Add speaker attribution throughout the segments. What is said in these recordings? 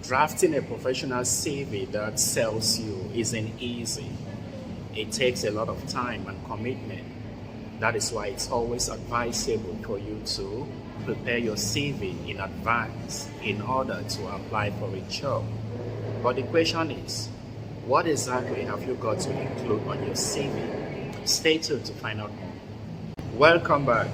Speaker 1: Drafting a professional CV that sells you isn't easy. It takes a lot of time and commitment. That is why it's always advisable for you to prepare your CV in advance in order to apply for a job. But the question is, what exactly have you got to include on your CV? Stay tuned to find out more. Welcome back.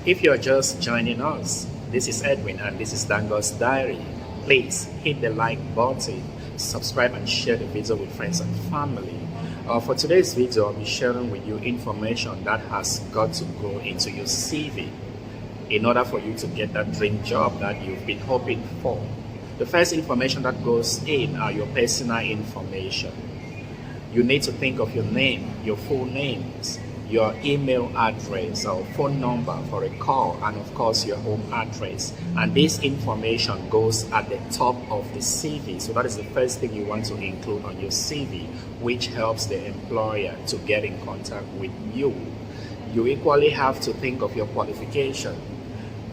Speaker 1: If you're just joining us, this is Edwin and this is NDANGOH'S Diary. Please hit the like button, subscribe and share the video with friends and family. For today's video, I'll be sharing with you information that has got to go into your CV in order for you to get that dream job that you've been hoping for. The first information that goes in are your personal information. You need to think of your name, your full names, your email address or phone number for a call, and of course your home address. And this information goes at the top of the CV. So that is the first thing you want to include on your CV, which helps the employer to get in contact with you. You equally have to think of your qualification.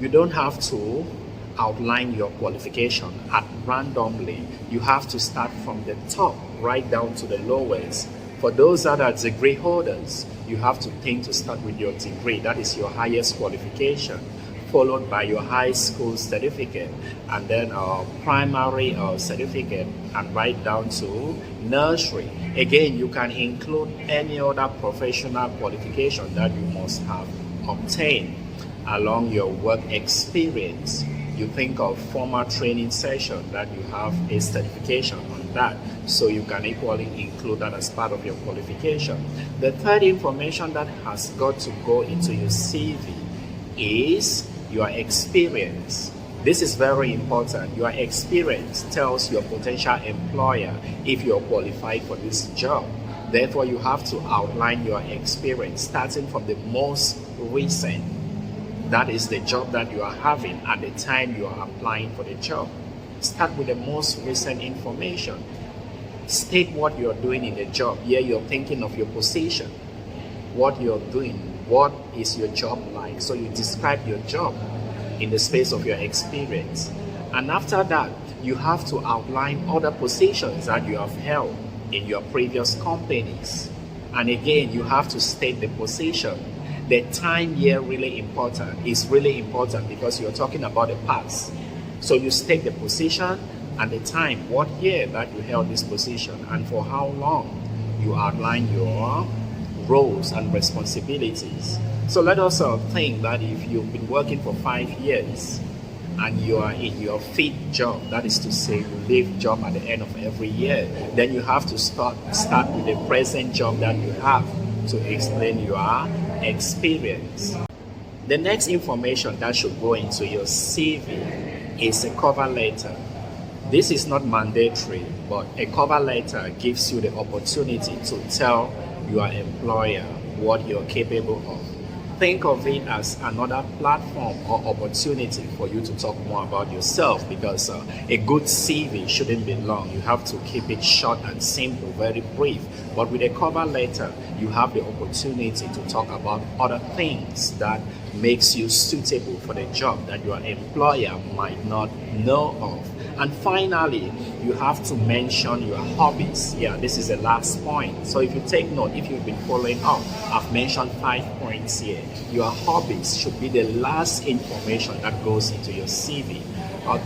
Speaker 1: You don't have to outline your qualification randomly. You have to start from the top right down to the lowest. For those that are degree holders, you have to think to start with your degree. That is your highest qualification, followed by your high school certificate, and then a primary certificate, and right down to nursery. Again, you can include any other professional qualification that you must have obtained along your work experience. You think of formal training session that you have a certification on that, so you can equally include that as part of your qualification. The third information that has got to go into your CV is your experience. This is very important. Your experience tells your potential employer if you're qualified for this job. Therefore, you have to outline your experience starting from the most recent. That is the job that you are having at the time you are applying for the job. Start with the most recent information. State what you're doing in the job. Here you're thinking of your position, what you're doing, what is your job like. So you describe your job in the space of your experience. And after that, you have to outline other positions that you have held in your previous companies. And again, you have to state the position. The time here really important. Is really important because you're talking about the past. So you state the position and the time, what year that you held this position and for how long. You outline your roles and responsibilities. So let us think that if you've been working for 5 years and you are in your 5th job, that is to say you leave job at the end of every year, then you have to start with the present job that you have to explain your experience. The next information that should go into your CV is a cover letter. This is not mandatory, but a cover letter gives you the opportunity to tell your employer what you're capable of. Think of it as another platform or opportunity for you to talk more about yourself, because a good CV shouldn't be long. You have to keep it short and simple, very brief. But with a cover letter, you have the opportunity to talk about other things that makes you suitable for the job that your employer might not know of. And finally, you have to mention your hobbies. Yeah, this is the last point. So if you take note, if you've been following up, I've mentioned 5 points here. Your hobbies should be the last information that goes into your CV.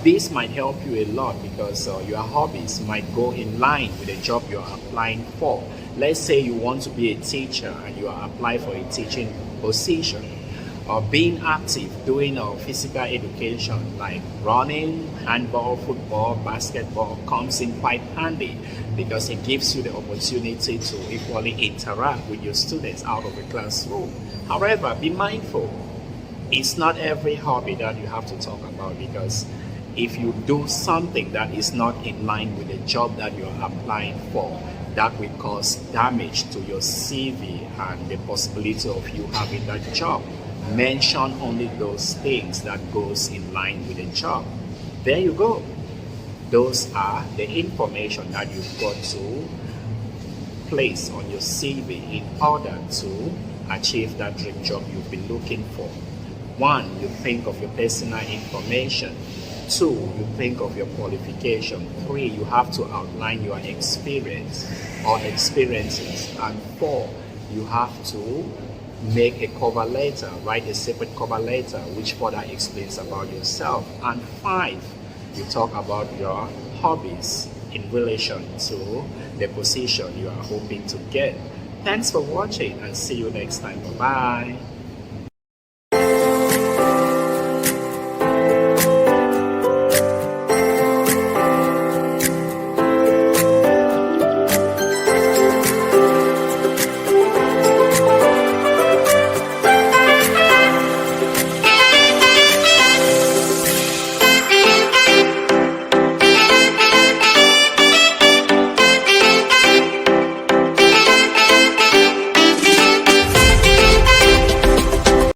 Speaker 1: This might help you a lot because your hobbies might go in line with the job you're applying for. Let's say you want to be a teacher and you are applying for a teaching position. Being active, doing physical education like running, handball, football, basketball comes in quite handy because it gives you the opportunity to equally interact with your students out of the classroom. However, be mindful, it's not every hobby that you have to talk about, because if you do something that is not in line with the job that you're applying for, that will cause damage to your CV and the possibility of you having that job. Mention only those things that goes in line with the job. There you go. Those are the information that you've got to place on your CV in order to achieve that dream job you've been looking for. 1, you think of your personal information. 2, you think of your qualification. 3, you have to outline your experience or experiences. And 4, you have to make a cover letter, write a separate cover letter which further explains about yourself. And 5, you talk about your hobbies in relation to the position you are hoping to get. Thanks for watching and see you next time. Bye-bye.